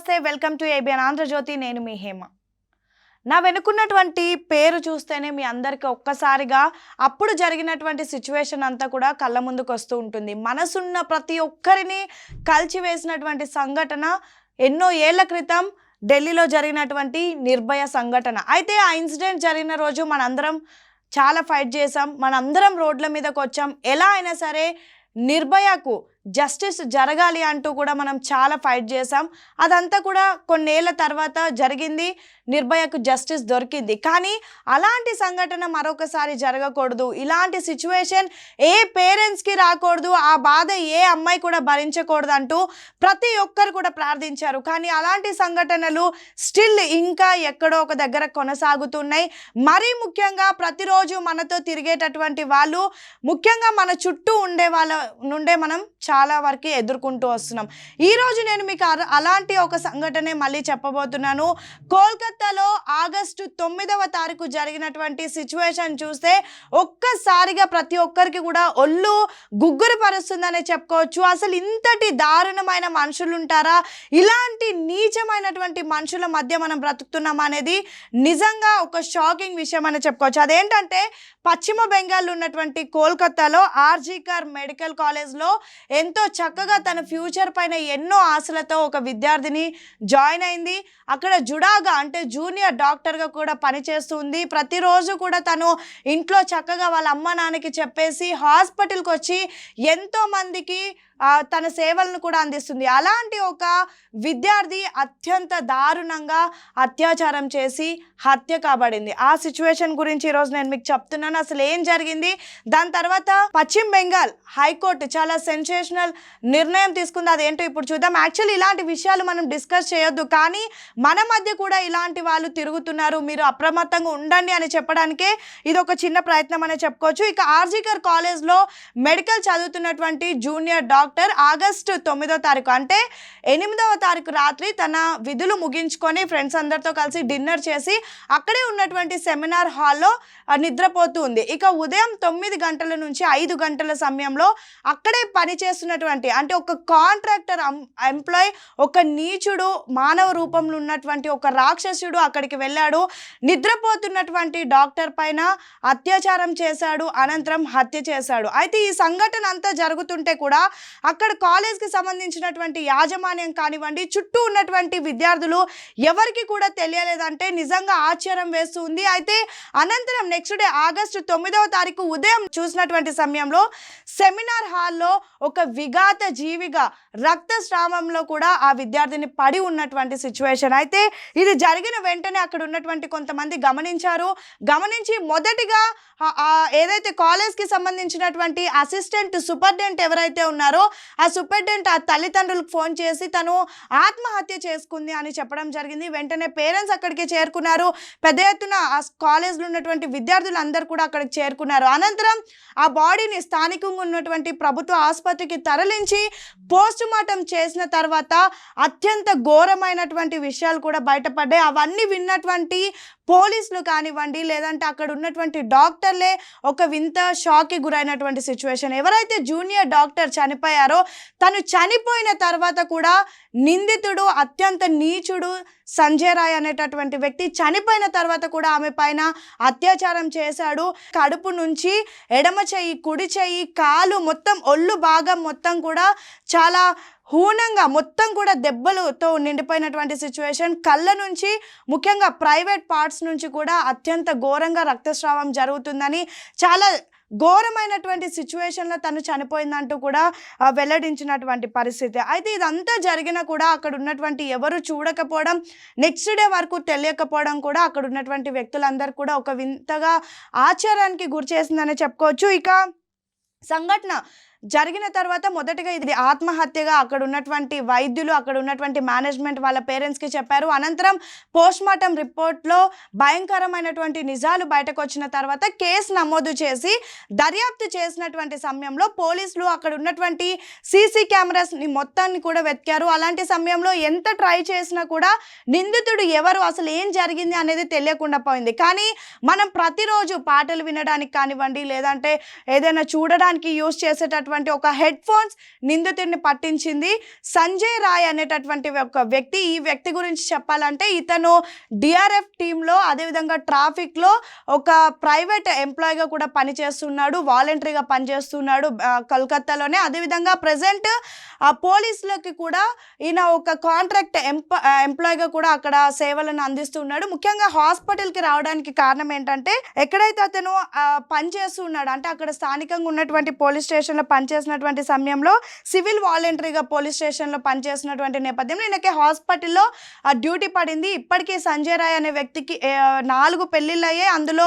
నమస్తే welcome to ABN Andhra Jyothi. నేను మీ హేమ. నా వెనుకున్నటువంటి పేరు చూస్తేనే మీ అందరికీ ఒక్కసారిగా అప్పుడు జరిగినటువంటి సిచ్యువేషన్ అంతా కూడా కళ్ళ ముందుకు వస్తూ ఉంటుంది. మనసున్న ప్రతి ఒక్కరిని కలిచివేసినటువంటి సంఘటన ఎన్నో ఏళ్ల క్రితం ఢిల్లీలో జరిగినటువంటి నిర్భయ సంఘటన. అయితే ఆ ఇన్సిడెంట్ జరిగిన రోజు మనందరం చాలా ఫైట్ చేసాం, మనందరం రోడ్ల మీదకి వచ్చాం. ఎలా అయినా సరే నిర్భయకు జస్టిస్ జరగాలి అంటూ కూడా మనం చాలా ఫైట్ చేసాం. అదంతా కూడా కొన్నేళ్ల తర్వాత జరిగింది, నిర్భయకు జస్టిస్ దొరికింది. కానీ అలాంటి సంఘటన మరొకసారి జరగకూడదు, ఇలాంటి సిచ్యువేషన్ ఏ పేరెంట్స్కి రాకూడదు, ఆ బాధ ఏ అమ్మాయి కూడా భరించకూడదు అంటూ ప్రతి ఒక్కరు కూడా ప్రార్థించారు. కానీ అలాంటి సంఘటనలు స్టిల్ ఇంకా ఎక్కడో ఒక దగ్గర కొనసాగుతున్నాయి. మరీ ముఖ్యంగా ప్రతిరోజు మనతో తిరిగేటటువంటి వాళ్ళు, ముఖ్యంగా మన చుట్టూ ఉండే వాళ్ళ నుండే మనం చాలా వరకు ఎదుర్కొంటూ వస్తున్నాం. ఈరోజు నేను మీకు అలాంటి ఒక సంఘటనే మళ్ళీ చెప్పబోతున్నాను. కోల్కతాలో ఆగస్టు 9వ తారీఖు జరిగినటువంటి సిచ్యువేషన్ చూస్తే ఒక్కసారిగా ప్రతి ఒక్కరికి కూడా ఒళ్ళు గుగ్గురు పరుస్తుందనే చెప్పుకోవచ్చు. అసలు ఇంతటి దారుణమైన మనుషులు ఉంటారా? ఇలాంటి నీచమైనటువంటి మనుషుల మధ్య మనం బ్రతుకుతున్నాం అనేది నిజంగా ఒక షాకింగ్ విషయం అని చెప్పుకోవచ్చు. అదేంటంటే పశ్చిమ బెంగాల్లో ఉన్నటువంటి కోల్కతాలో ఆర్జీకర్ మెడికల్ కాలేజ్లో ఎంతో చక్కగా తన ఫ్యూచర్ పైన ఎన్నో ఆశలతో ఒక విద్యార్థిని జాయిన్ అయింది. అక్కడ జుడాగా అంటే జూనియర్ డాక్టర్గా కూడా పనిచేస్తుంది. ప్రతిరోజు కూడా తను ఇంట్లో చక్కగా వాళ్ళ అమ్మ నాన్నకి చెప్పేసి హాస్పిటల్కి వచ్చి ఎంతోమందికి తన సేవలను కూడా అందిస్తుంది. అలాంటి ఒక విద్యార్థి అత్యంత దారుణంగా అత్యాచారం చేసి హత్య కాబడింది. ఆ సిచ్యువేషన్ గురించి ఈరోజు నేను మీకు చెప్తున్నాను. అసలు ఏం జరిగింది, దాని తర్వాత పశ్చిమ బెంగాల్ హైకోర్టు చాలా సెన్సేషనల్ నిర్ణయం తీసుకుంది. అదేంటో ఇప్పుడు చూద్దాం. యాక్చువల్లీ ఇలాంటి విషయాలు మనం డిస్కస్ చేయొద్దు, కానీ మన మధ్య కూడా ఇలాంటి వాళ్ళు తిరుగుతున్నారు, మీరు అప్రమత్తంగా ఉండండి అని చెప్పడానికే ఇది ఒక చిన్న ప్రయత్నం అనే చెప్పుకోవచ్చు. ఇక ఆర్జీకర్ కాలేజ్లో మెడికల్ చదువుతున్నటువంటి జూనియర్ డాక్టర్ ఆగస్టు 9వ తారీఖు అంటే 8వ తారీఖు రాత్రి తన విధులు ముగించుకొని ఫ్రెండ్స్ అందరితో కలిసి డిన్నర్ చేసి అక్కడే ఉన్నటువంటి సెమినార్ హాల్లో నిద్రపోతూ ఉంది. ఇక ఉదయం 9 గంటల నుంచి 5 గంటల సమయంలో అక్కడే పనిచేస్తున్నటువంటి అంటే ఒక కాంట్రాక్టర్ ఎంప్లాయ్, ఒక నీచుడు మానవ రూపంలో ఉన్నటువంటి ఒక రాక్షసుడు అక్కడికి వెళ్ళాడు. నిద్రపోతున్నటువంటి డాక్టర్ పైన అత్యాచారం చేశాడు, అనంతరం హత్య చేశాడు. అయితే ఈ సంఘటన అంతా జరుగుతుంటే కూడా అక్కడ కాలేజ్కి సంబంధించినటువంటి యాజమాన్యం కానివ్వండి, చుట్టూ ఉన్నటువంటి విద్యార్థులు ఎవరికి కూడా తెలియలేదంటే నిజంగా ఆశ్చర్యం వేస్తుంది. అయితే అనంతరం నెక్స్ట్ డే ఆగస్టు 9వ తారీఖు ఉదయం చూసినటువంటి సమయంలో సెమినార్ హాల్లో ఒక విఘాత జీవిగా రక్తస్రావంలో కూడా ఆ విద్యార్థిని పడి ఉన్నటువంటి సిచ్యువేషన్. అయితే ఇది జరిగిన వెంటనే అక్కడ ఉన్నటువంటి కొంతమంది గమనించి మొదటిగా ఏదైతే కాలేజ్కి సంబంధించినటువంటి అసిస్టెంట్ సూపరింటెండెంట్ ఎవరైతే ఉన్నారో ఆ సూపరింటెండెంట్ ఆ తల్లిదండ్రులకు ఫోన్ చేసి తను ఆత్మహత్య చేసుకుంది అని చెప్పడం జరిగింది. వెంటనే పేరెంట్స్ అక్కడికి చేరుకున్నారు. పెద్ద ఎత్తున ఆ కాలేజ్లో ఉన్నటువంటి విద్యార్థులు అందరూ కూడా అక్కడికి చేరుకున్నారు. అనంతరం ఆ బాడీని స్థానికంగా ఉన్నటువంటి ప్రభుత్వ ఆసుపత్రికి తరలించి పోస్ట్ మార్టం చేసిన తర్వాత అత్యంత ఘోరమైనటువంటి విషయాలు కూడా బయటపడ్డాయి. అవన్నీ విన్నటువంటి పోలీసులు కానివ్వండి, లేదంటే అక్కడ ఉన్నటువంటి డాక్టర్లే ఒక వింత షాక్కి గురైనటువంటి సిచ్యువేషన్. ఎవరైతే జూనియర్ డాక్టర్ చనిపోయారో తను చనిపోయిన తర్వాత కూడా నిందితుడు అత్యంత నీచుడు సంజయ్ రాయ్ అనేటటువంటి వ్యక్తి చనిపోయిన తర్వాత కూడా ఆమె పైన అత్యాచారం చేశాడు. కడుపు నుంచి ఎడమ చెయ్యి, కుడి చెయ్యి, కాలు మొత్తం ఒళ్ళు భాగం మొత్తం కూడా చాలా హూనంగా మొత్తం కూడా దెబ్బలతో నిండిపోయినటువంటి సిచ్యువేషన్. కళ్ళ నుంచి ముఖ్యంగా ప్రైవేట్ పార్ట్స్ నుంచి కూడా అత్యంత ఘోరంగా రక్తస్రావం జరుగుతుందని, చాలా ఘోరమైనటువంటి సిచ్యువేషన్లో తను చనిపోయిందంటూ కూడా వెల్లడించినటువంటి పరిస్థితి. అయితే ఇదంతా జరిగినా కూడా అక్కడ ఉన్నటువంటి ఎవరు చూడకపోవడం, నెక్స్ట్ డే వరకు తెలియకపోవడం కూడా అక్కడ ఉన్నటువంటి వ్యక్తులందరూ కూడా ఒక వింతగా ఆశ్చర్యానికి గురి చేసిందని చెప్పుకోవచ్చు. ఇక సంఘటన జరిగిన తర్వాత మొదటగా ఇది ఆత్మహత్యగా అక్కడ ఉన్నటువంటి వైద్యులు, అక్కడ ఉన్నటువంటి మేనేజ్మెంట్ వాళ్ళ పేరెంట్స్కి చెప్పారు. అనంతరం పోస్ట్ మార్టం రిపోర్ట్లో భయంకరమైనటువంటి నిజాలు బయటకు వచ్చిన తర్వాత కేసు నమోదు చేసి దర్యాప్తు చేసినటువంటి సమయంలో పోలీసులు అక్కడ ఉన్నటువంటి సీసీ కెమెరాస్ని మొత్తాన్ని కూడా వెతికారు. అలాంటి సమయంలో ఎంత ట్రై చేసినా కూడా నిందితుడు ఎవరు, అసలు ఏం జరిగింది అనేది తెలియకుండా పోయింది. కానీ మనం ప్రతిరోజు పాటలు వినడానికి కానివ్వండి, లేదంటే ఏదైనా చూడడానికి యూజ్ చేసేటటువంటి చేసినటువంటి ఒక హెడ్ ఫోన్స్ నిందితుడిని పట్టించింది సంజయ్ రాయ్ అనేటటువంటి ఒక వ్యక్తి. ఈ వ్యక్తి గురించి చెప్పాలంటే ఇతను డిఆర్ఎఫ్ టీంలో అదేవిధంగా ట్రాఫిక్లో ఒక ప్రైవేట్ ఎంప్లాయీగా కూడా పనిచేస్తున్నాడు, వాలంటరీగా పనిచేస్తున్నాడు కలకత్తాలోనే. అదేవిధంగా ప్రజెంట్ పోలీసులకి కూడా ఈయన ఒక కాంట్రాక్ట్ ఎంప్లాయీగా కూడా అక్కడ సేవలను అందిస్తున్నాడు. ముఖ్యంగా హాస్పిటల్కి రావడానికి కారణం ఏంటంటే ఎక్కడైతే అతను పనిచేస్తున్నాడు అంటే అక్కడ స్థానికంగా ఉన్నటువంటి పోలీస్ స్టేషన్లో పనిచేసినటువంటి సమయంలో సివిల్ వాలంటరీగా పోలీస్ స్టేషన్లో పనిచేసినటువంటి నేపథ్యంలో ఈయనకి హాస్పిటల్లో డ్యూటీ పడింది. ఇప్పటికీ సంజయ్ రాయ్ అనే వ్యక్తికి 4 పెళ్లిళ్ళు అయ్యాయి. అందులో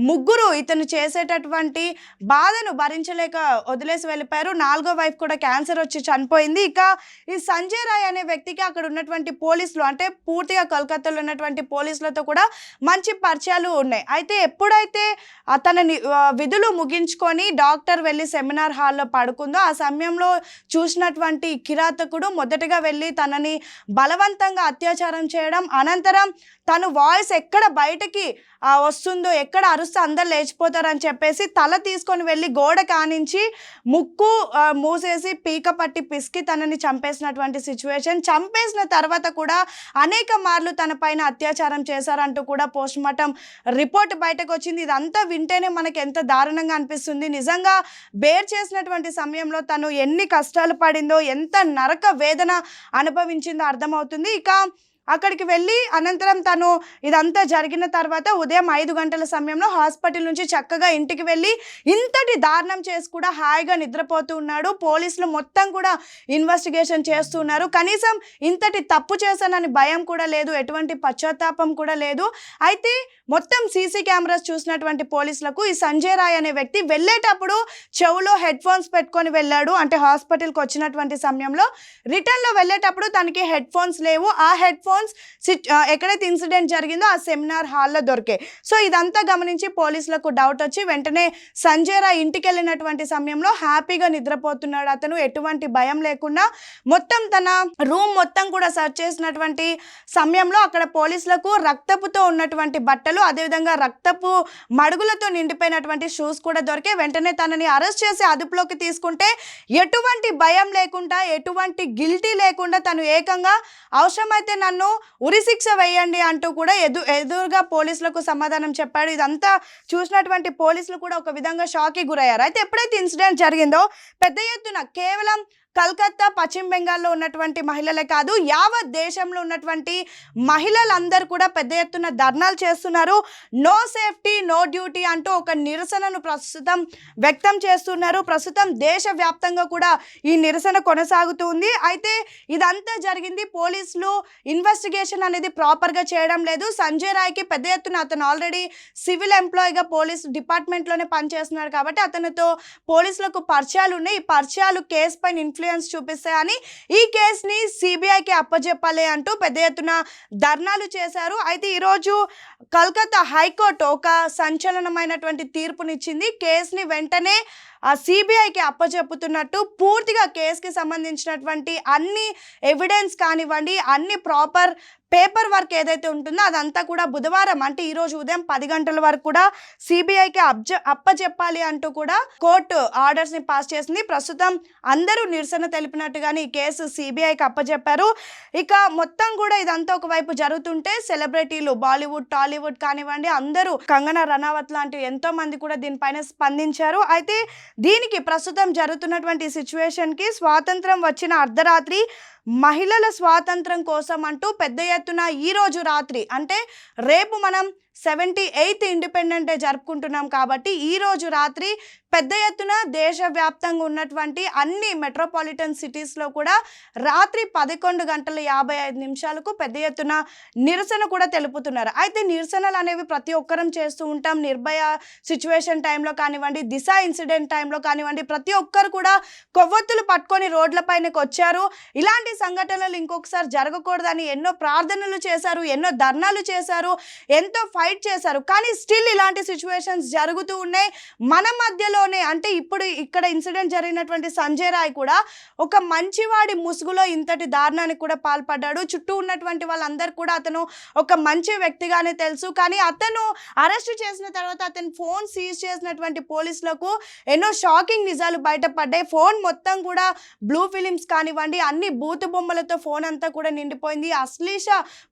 3 ఇతను చేసేటటువంటి బాధను భరించలేక వదిలేసి వెళ్ళిపోయారు. 4వ వైఫ్ కూడా క్యాన్సర్ వచ్చి చనిపోయింది. ఇక ఈ సంజయ్ రాయ్ అనే వ్యక్తికి అక్కడ ఉన్నటువంటి పోలీసులు అంటే పూర్తిగా కలకత్తాలో ఉన్నటువంటి పోలీసులతో కూడా మంచి పరిచయాలు ఉన్నాయి. అయితే ఎప్పుడైతే తన విధులు ముగించుకొని డాక్టర్ వెళ్ళి సెమినార్ హాల్లో పడుకుందో ఆ సమయంలో చూసినటువంటి కిరాతకుడు మొదటగా వెళ్ళి తనని బలవంతంగా అత్యాచారం చేయడం, అనంతరం తను వాయిస్ ఎక్కడ బయటకి వస్తుందో ఎక్కడ అరుస్తే అందరు లేచిపోతారని చెప్పేసి తల తీసుకొని వెళ్ళి గోడ కానించి ముక్కు మూసేసి పీక పట్టి పిసికి తనని చంపేసినటువంటి సిచ్యువేషన్. చంపేసిన తర్వాత కూడా అనేక మార్లు తన పైన అత్యాచారం చేశారంటూ కూడా పోస్ట్ మార్టం రిపోర్ట్ బయటకు వచ్చింది. ఇదంతా వింటేనే మనకి ఎంత దారుణంగా అనిపిస్తుంది. నిజంగా బేర్ చేసినటువంటి సమయంలో తను ఎన్ని కష్టాలు పడిందో, ఎంత నరక వేదన అనుభవించిందో అర్థమవుతుంది. ఇక అక్కడికి వెళ్ళి అనంతరం తను ఇదంతా జరిగిన తర్వాత ఉదయం 5 గంటల సమయంలో హాస్పిటల్ నుంచి చక్కగా ఇంటికి వెళ్ళి ఇంతటి దారుణం చేసి కూడా హాయిగా నిద్రపోతూ ఉన్నాడు. పోలీసులు మొత్తం కూడా ఇన్వెస్టిగేషన్ చేస్తున్నారు. కనీసం ఇంతటి తప్పు చేశానని భయం కూడా లేదు, ఎటువంటి పశ్చాత్తాపం కూడా లేదు. అయితే మొత్తం సీసీ కెమెరాస్ చూసినటువంటి పోలీసులకు ఈ సంజయ్ రాయ్ అనే వ్యక్తి వెళ్ళేటప్పుడు చెవులో హెడ్ ఫోన్స్ పెట్టుకొని వెళ్ళాడు. అంటే హాస్పిటల్కి వచ్చినటువంటి సమయంలో రిటర్న్లో వెళ్ళేటప్పుడు తనకి హెడ్ ఫోన్స్ లేవు. ఆ హెడ్ ఫోన్స్ ఎక్కడైతే ఇన్సిడెంట్ జరిగిందో ఆ సెమినార్ హాల్లో దొరికాయి. సో ఇదంతా గమనించి పోలీసులకు డౌట్ వచ్చి వెంటనే సంజయ్ రాయ్ ఇంటికి వెళ్ళినటువంటి సమయంలో హ్యాపీగా నిద్రపోతున్నాడు. అతను ఎటువంటి భయం లేకుండా మొత్తం తన రూమ్ మొత్తం కూడా సర్చ్ చేసినటువంటి సమయంలో అక్కడ పోలీసులకు రక్తపుతో ఉన్నటువంటి బట్టలు, అదేవిధంగా రక్తపు మడుగులతో నిండిపోయినటువంటి షూస్ కూడా దొరికాయి. వెంటనే తనని అరెస్ట్ చేసి అదుపులోకి తీసుకుంటే ఎటువంటి భయం లేకుండా, ఎటువంటి గిల్టీ లేకుండా తను ఏకంగా అవసరమైతే నన్ను ఉరిశిక్ష వేయండి అంటూ కూడా ఎదురుగా పోలీసులకు సమాధానం చెప్పాడు. ఇదంతా చూసినటువంటి పోలీసులు కూడా ఒక విధంగా షాక్కి గురయ్యారు. అయితే ఎప్పుడైతే ఇన్సిడెంట్ జరిగిందో పెద్ద ఎత్తున కేవలం కలకత్తా, పశ్చిమ బెంగాల్లో ఉన్నటువంటి మహిళలే కాదు, యావత్ దేశంలో ఉన్నటువంటి మహిళలందరూ కూడా పెద్ద ఎత్తున ధర్నాలు చేస్తున్నారు. నో సేఫ్టీ నో డ్యూటీ అంటూ ఒక నిరసనను ప్రస్తుతం వ్యక్తం చేస్తున్నారు. ప్రస్తుతం దేశవ్యాప్తంగా కూడా ఈ నిరసన కొనసాగుతుంది. అయితే ఇదంతా జరిగింది పోలీసులు ఇన్వెస్టిగేషన్ అనేది ప్రాపర్గా చేయడం లేదు. సంజయ్ రాయ్కి పెద్ద ఎత్తున అతను ఆల్రెడీ సివిల్ ఎంప్లాయీగా పోలీస్ డిపార్ట్మెంట్లోనే పనిచేస్తున్నాడు కాబట్టి అతనితో పోలీసులకు పరిచయాలు ఉన్నాయి. ఈ పరిచయాలు కేసు పైన ఇన్ఫ్లుయెన్స్ చూపిస్తాయని ఈ కేసుని సిబిఐకి అప్పచెప్పాలి అంటూ పెద్ద ఎత్తున ధర్నాలు చేశారు. అయితే ఈరోజు కలకత్తా హైకోర్టు ఒక సంచలనమైనటువంటి తీర్పునిచ్చింది. కేసుని వెంటనే సిబిఐకి అప్పచెప్పుతున్నట్టు పూర్తిగా కేసుకి సంబంధించినటువంటి అన్ని ఎవిడెన్స్ కానివ్వండి, అన్ని ప్రాపర్ పేపర్ వర్క్ ఏదైతే ఉంటుందో అదంతా కూడా బుధవారం అంటే ఈరోజు ఉదయం 10 గంటల వరకు కూడా సిబిఐకి అప్పచెప్పాలి అంటూ కూడా కోర్టు ఆర్డర్స్ని పాస్ చేసింది. ప్రస్తుతం అందరూ నిరసన తెలిపినట్టుగానే ఈ కేసు సిబిఐకి అప్పచెప్పారు. ఇక మొత్తం కూడా ఇదంతా ఒకవైపు జరుగుతుంటే సెలబ్రిటీలు బాలీవుడ్, టాలీవుడ్ కానివ్వండి అందరూ కంగనా రనౌత్ లాంటి ఎంతో మంది కూడా దీనిపైన స్పందించారు. అయితే దీనికి ప్రస్తుతం జరుగుతున్నటువంటి సిచ్యువేషన్కి స్వాతంత్రం వచ్చిన అర్ధరాత్రి మహిళల స్వాతంత్రం కోసం అంటూ పెద్ద ఎత్తున ఈరోజు రాత్రి అంటే రేపు మనం 78th ఇండిపెండెంట్ డే జరుపుకుంటున్నాం కాబట్టి ఈరోజు రాత్రి పెద్ద ఎత్తున దేశవ్యాప్తంగా ఉన్నటువంటి అన్ని మెట్రోపాలిటన్ సిటీస్లో కూడా రాత్రి 11:55 పెద్ద ఎత్తున నిరసన కూడా తెలుపుతున్నారు. అయితే నిరసనలు అనేవి ప్రతి ఒక్కరం చేస్తూ ఉంటాం. నిర్భయ సిచ్యువేషన్ టైంలో కానివ్వండి, దిశ ఇన్సిడెంట్ టైంలో కానివ్వండి, ప్రతి ఒక్కరు కూడా కొవ్వొత్తులు పట్టుకొని రోడ్లపైనకి వచ్చారు. ఇలాంటి సంఘటనలు ఇంకొకసారి జరగకూడదని ఎన్నో ప్రార్థనలు చేశారు, ఎన్నో ధర్నాలు చేశారు, ఎంతో ఫైట్ చేశారు. కానీ స్టిల్ ఇలాంటి సిచ్యువేషన్స్ జరుగుతూ ఉన్నాయి. మన మధ్యలో ఫోన్‌లోనే అంటే ఇప్పుడు ఇక్కడ ఇన్సిడెంట్ జరిగినటువంటి సంజయ్ రాయ్ కూడా ఒక మంచివాడి ముసుగులో ఇంతటి దారుణానికి కూడా పాల్పడ్డాడు. చుట్టూ ఉన్నటువంటి వాళ్ళందరూ కూడా అతను ఒక మంచి వ్యక్తిగానే తెలుసు. కానీ అతను అరెస్ట్ చేసిన తర్వాత అతని ఫోన్ సీజ్ చేసినటువంటి పోలీసులకు ఎన్నో షాకింగ్ నిజాలు బయటపడ్డాయి. ఫోన్ మొత్తం కూడా బ్లూ ఫిలిమ్స్ కానివ్వండి, అన్ని బూతు బొమ్మలతో ఫోన్ అంతా కూడా నిండిపోయింది. అశ్లీష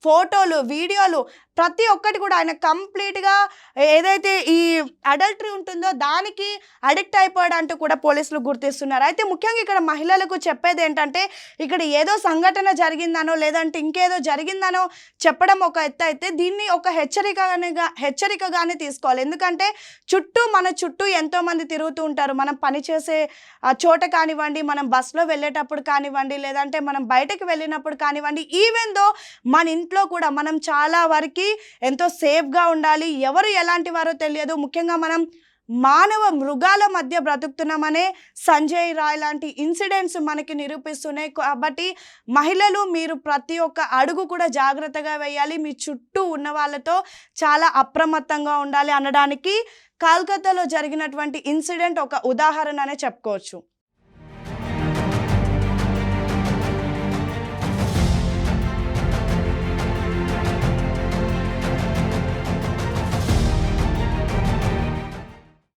ఫోటోలు, వీడియోలు ప్రతి ఒక్కటి కూడా ఆయన కంప్లీట్‌గా ఏదైతే ఈ అడల్టరీ ఉంటుందో దానికి అడిక్ట్ అయిపోయాడంటూ కూడా పోలీసులు గుర్తిస్తున్నారు. అయితే ముఖ్యంగా ఇక్కడ మహిళలకు చెప్పేదేంటంటే, ఇక్కడ ఏదో సంఘటన జరిగిందనో లేదంటే ఇంకేదో జరిగిందనో చెప్పడం ఒక ఎత్తయితే దీన్ని ఒక హెచ్చరికగానే తీసుకోవాలి. ఎందుకంటే మన చుట్టూ ఎంతోమంది తిరుగుతూ ఉంటారు. మనం పనిచేసే చోట కానివ్వండి, మనం బస్‌లో వెళ్ళేటప్పుడు కానివ్వండి, లేదంటే మనం బయటకు వెళ్ళినప్పుడు కానివ్వండి, ఈవెన్ దో మన ఇంట్లో కూడా మనం చాలా వరకి ఎంతో సేఫ్‌గా ఉండాలి. ఎవరు ఎలాంటి వారో తెలియదు. ముఖ్యంగా మనం మృగాల మధ్య బ్రతుకుతున్నామనే సంజయ్ రాయ్ లాంటి ఇన్సిడెంట్స్ మనకి నిరూపిస్తున్నాయి. కాబట్టి మహిళలు మీరు ప్రతి ఒక్క అడుగు కూడా జాగ్రత్తగా వేయాలి. మీ చుట్టూ ఉన్న వాళ్ళతో చాలా అప్రమత్తంగా ఉండాలి అనడానికి కలకత్తాలో జరిగినటువంటి ఇన్సిడెంట్ ఒక ఉదాహరణ అనే చెప్పుకోవచ్చు.